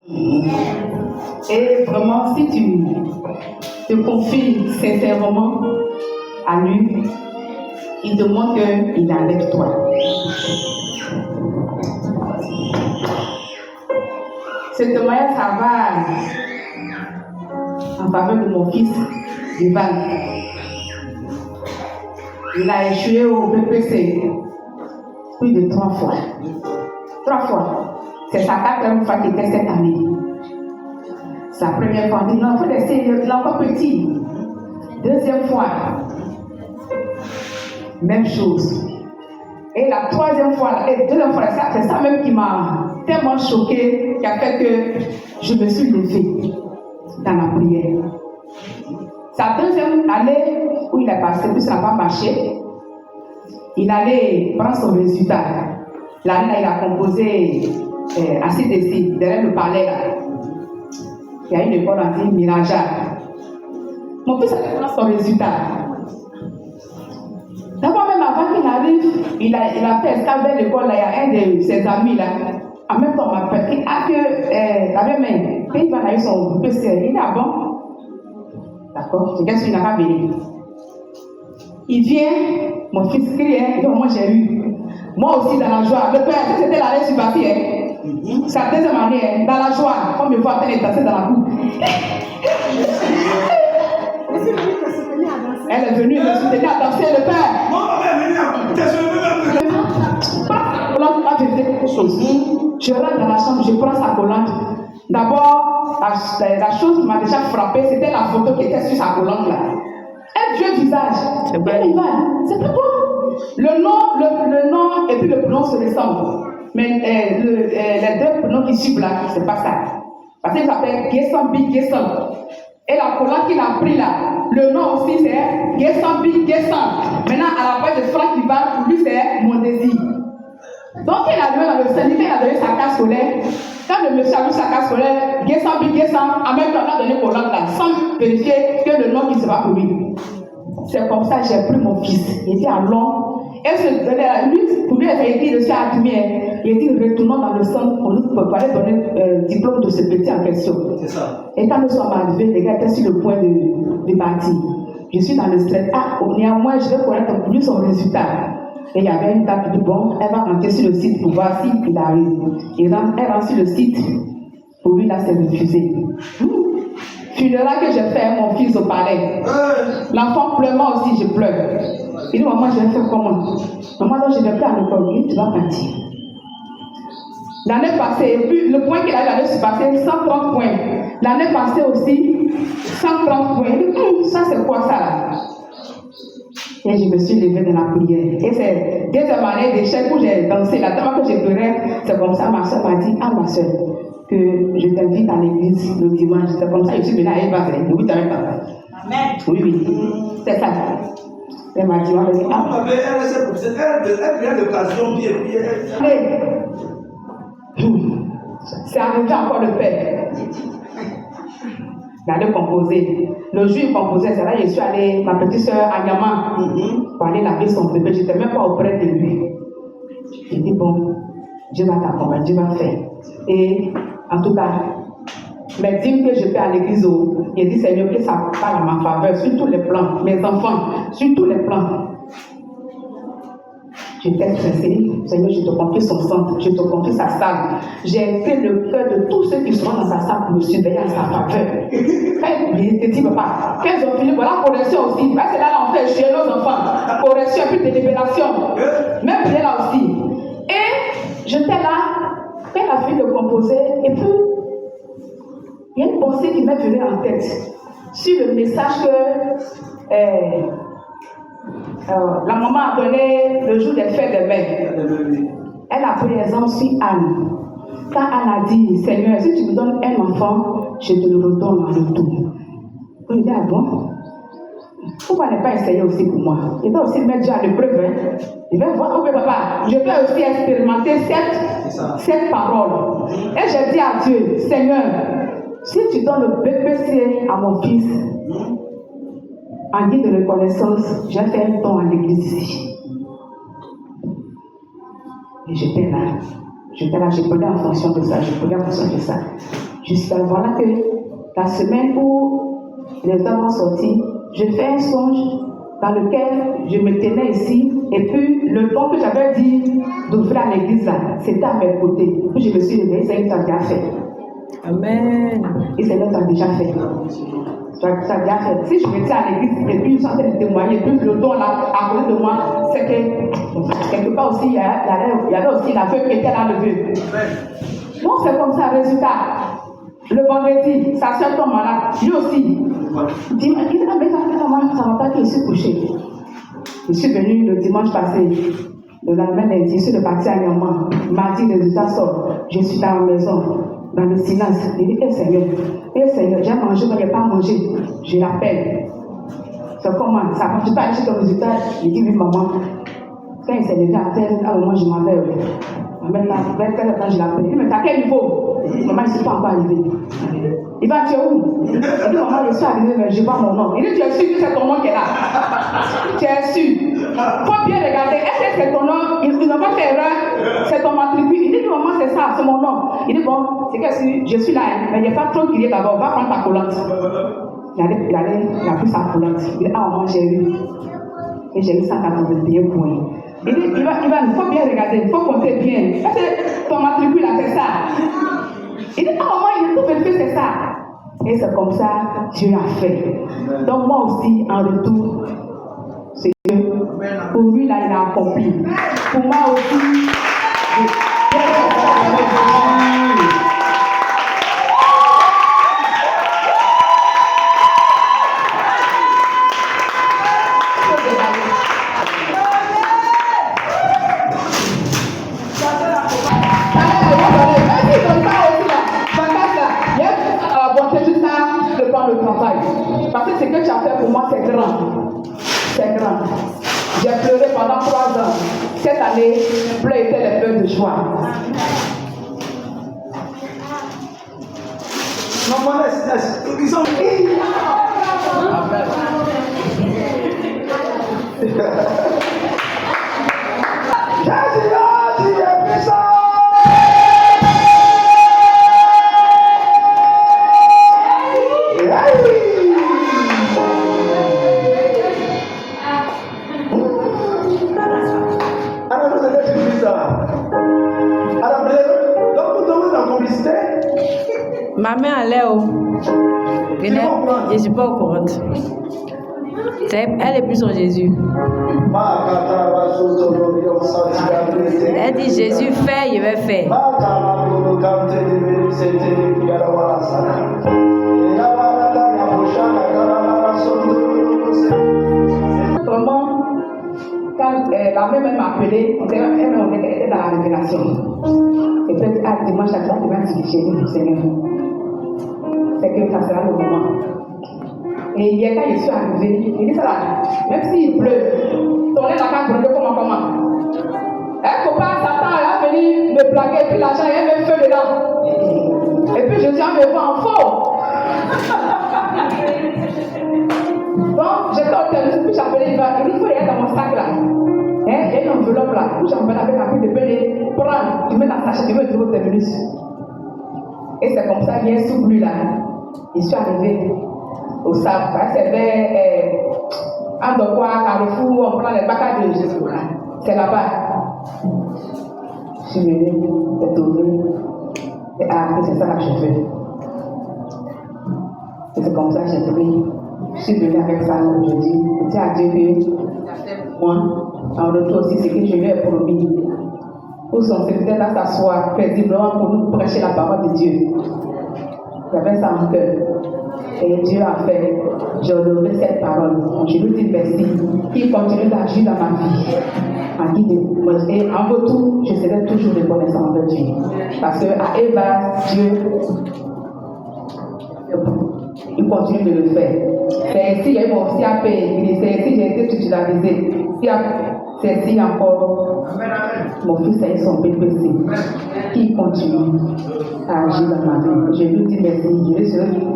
Et vraiment, si tu te confies sincèrement à lui, il te montre qu'il est avec toi. Ce témoignage, ça va en faveur de mon fils, Ivan. Il a échoué au BPC plus de 3 fois. 3 fois. C'est sa 4e fois qu'il était cette année. Sa première fois, il dit non, il faut laisser, il est encore petit. 2e fois, même chose. Et la 3e fois, et 2e fois, c'est ça même qui m'a tellement choqué, qui a fait que je me suis levée dans la prière. Sa 2e année où il est passé, puis ça n'a pas marché, il allait prendre son résultat. L'année là, il a composé à CDC, derrière le palais là. Il y a une école en ville, Miraja. Mon fils allait prendre son résultat. D'abord, même avant qu'il arrive, il a fait escale vers l'école là. Il y a un de ses amis là. En même temps, on m'a fait que la même main, il va aller son PC. Il est à bon. D'accord, je regarde qu'il n'a pas venu. Il vient, mon fils crie, hein, moi j'ai eu. Moi aussi dans la joie. Le père, c'était l'année suivante, hein. Sa 2e année, hein, dans la joie, on me voit en train de danser dans la cour. Elle est venue me soutenir à danser, le père. Je fais quelque chose. Je rentre dans la chambre, je prends sa collante. D'abord, la chose qui m'a déjà frappé, c'était la photo qui était sur sa collante là. Un vieux visage. C'est pas toi. Le nom et puis le prénom se ressemblent. Mais les 2 prénoms qui suivent là, c'est pas ça. Parce qu'il s'appelle Gessambi Gessam. Et la collante qu'il a pris là, le nom aussi c'est Gessambi Gessam. Maintenant, à la place de Franck Ivan, pour lui c'est mon désir. Donc il a donné dans le syndicat, il a donné sa carte scolaire. Quand le monsieur a vu sa carte scolaire, Gessambi Gessam, en même temps, il a donné collante là, sans vérifier que le nom qui sera pour lui. C'est comme ça que j'ai pris mon fils. Il était à Londres. Et lui, pour lui, il a dit, je suis admis. Il dit, retournons dans le centre pour nous préparer donner le diplôme de ce petit en question. C'est ça. Et quand nous sommes arrivés, les gars étaient sur le point de partir. Je suis dans le stress. Néanmoins, je vais connaître pour lui son résultat. Et il y avait une dame qui dit, bon, elle va rentrer sur le site pour voir s'il arrive. Elle rentre sur le site. Pour lui, là, c'est refusé. Funérailles que j'ai fait à mon fils au palais. L'enfant pleure, moi aussi je pleure. Il dit, maman, je vais faire comment? Maman, non, je ne vais plus à l'école. Il dit, tu vas partir. L'année passée, et puis le point qu'il a eu l'année passée, 130 points. L'année passée aussi, 130 points. Il dit, ça c'est quoi ça là? Et je me suis levée dans la prière. Et c'est 2e année d'échec où j'ai dansé. La dernière fois que j'ai pleuré, c'est comme ça, ma soeur m'a dit, ah ma soeur, que je t'invite à l'église le dimanche. C'est comme ça que je suis venue à Eva, c'est 8 ans. Amen. Oui. C'est ça. Elle m'a dit, on va dire, ah. Elle vient d'occasion, c'est arrivé encore le père. Il allait composer. Le jour où il composait, c'est là que je suis allée, ma petite soeur Anyama, pour aller laver son bébé. Je n'étais même pas auprès de lui. J'ai dit, bon, Dieu va t'accompagner, Dieu va faire. Et en tout cas, mes dîmes que je fais à l'église, il dit, Seigneur, que ça parle à ma faveur, sur tous les plans, mes enfants, sur tous les plans. J'étais stressée. Seigneur, je te confie son centre, je te confie sa salle. J'ai fait le cœur de tous ceux qui sont dans sa salle pour me surveiller à sa faveur. Quand il te dit, papa, quand ils ont fini, voilà, correction aussi. Là, c'est là on fait chier nos enfants. Correction, puis délibération. Même bien là aussi. Et j'étais là, quand elle a fini de composer, et puis, il y a une pensée qui m'est venue en tête sur le message que la maman a donné le jour des fêtes des mères. Elle a pris l'exemple sur Anne. Quand Anne a dit, Seigneur, si tu me donnes un enfant, je te le redonne en retour. Il dit, ah bon? Pourquoi ne pas essayer aussi pour moi? Il va aussi mettre Dieu à l'épreuve. Il va voir, ok papa, je vais aussi expérimenter cette parole. Et j'ai dit à Dieu, Seigneur, si tu donnes le BPC à mon fils, en guide de reconnaissance, j'ai fait un don à l'église ici. Et j'étais là, je prenais en fonction de ça, Jusqu'à voilà que la semaine où les hommes sont sortis, je fais un songe dans lequel je me tenais ici, et puis le temps que j'avais dit d'ouvrir à l'église là, c'était à mes côtés. Puis je me suis levée, c'est une déjà fait. Amen. Et c'est là que tu as déjà fait. Ça a déjà fait. Si je me tiens à l'église et puis je suis en train de témoigner, puis le don là à côté de moi, c'est que quelque part aussi, il y avait aussi la veuve qui était là le vieux. Donc c'est comme ça, résultat. Le vendredi, sa soeur tombe malade, lui aussi. Il dit, mais ça va pas que je suis couché. Je suis venu le dimanche passé, le lendemain lundi, je suis reparti à Niamey. Mardi, le résultat sort. Je suis dans la maison, dans le silence. Il dit, Seigneur, j'ai mangé, mais je n'ai pas mangé. Je l'appelle. C'est comment? Ça ne pas acheter le résultat. Il dit, oui, maman. Quand il s'est levé à terre, à un moment, je m'avais. Maintenant, quand je l'appelle, il dit, mais à quel niveau? Maman, je ne suis pas encore arrivé. Il va, tu es où? Il dit, maman, je suis arrivé, mais je vois mon nom. Il dit, tu es sûr que c'est ton nom qui est là? Tu es sûr? Il faut bien regarder. Est-ce que c'est ton nom? Il n'a pas fait erreur. C'est ton matricule. Il dit, maman, c'est ça, c'est mon nom. Il dit, bon, c'est que je suis là, mais il n'y a pas trop crié d'abord. Va prendre ta collante. Il a pris sa collante. Il dit, ah, maman, j'ai eu. Et j'ai eu 181 points. Il dit, il faut bien regarder, il faut compter bien. Est-ce que ton matricule là, c'est ça? Il dit, ah, maman, il est tout vérifié, c'est ça. Et c'est comme ça que Dieu a fait. Donc, moi aussi, en retour, c'est que pour lui, là, il a accompli. Pour moi aussi, parce que ce que tu as fait pour moi, c'est grand. C'est grand. J'ai pleuré pendant 3 ans. Cette année, pleurs étaient les pleurs de joie. Non, laisse. Ils ont dit. Jésus est puissant. Ma main allait où? Je ne suis pas au courant. Elle est plus en Jésus. Elle dit Jésus fait, je vais faire. Vraiment, quand la même m'a appelé, on était dans la révélation. Et puis, dimanche, chaque fois, il va dire, j'ai dit, Seigneur, c'est que ça sera le moment. Et hier, quand je suis arrivé, il dit ça là, même s'il pleut, ton aide n'a qu'à brûler comment. Un copain, Satan, elle a venu me blaguer, et puis l'argent, elle me fait dedans. Et puis je suis en me voir en faux. Donc, j'étais au terminus, puis j'ai appelé, il dit, il faut aller dans mon sac là. Il y a une enveloppe là, où j'emmène avec la pile de pelé, prends, tu mets dans ta sachet, tu mets au terminus. Et c'est comme ça, bien sous lui là. Je suis arrivé au sac, c'est vers Andokwa, Carrefour, on prend les bacs de Jésus là. C'est là-bas. Je suis venu, j'ai trouvé. Et c'est ça que je fais. Et c'est comme ça que j'ai pris. Je suis venu avec ça aujourd'hui. Je dis à Dieu que moi, en retour aussi, c'est que je lui ai promis. Pour son secrétaire là s'asseoir paisiblement pour nous prêcher la parole de Dieu. J'avais ça en cœur. Et Dieu a fait. J'ai honoré cette parole. Je lui dis merci. Qu'il continue d'agir dans ma vie. Et en retour, je serai toujours reconnaissant envers Dieu. Parce qu'à Eva, Dieu, il continue de le faire. C'est ainsi qu'il y a eu mon CAP, c'est ainsi que j'ai été titularisé. C'est ainsi encore, mon fils a eu son BPC, qui continue à agir dans ma vie. Je lui dis merci, je lui serai tout.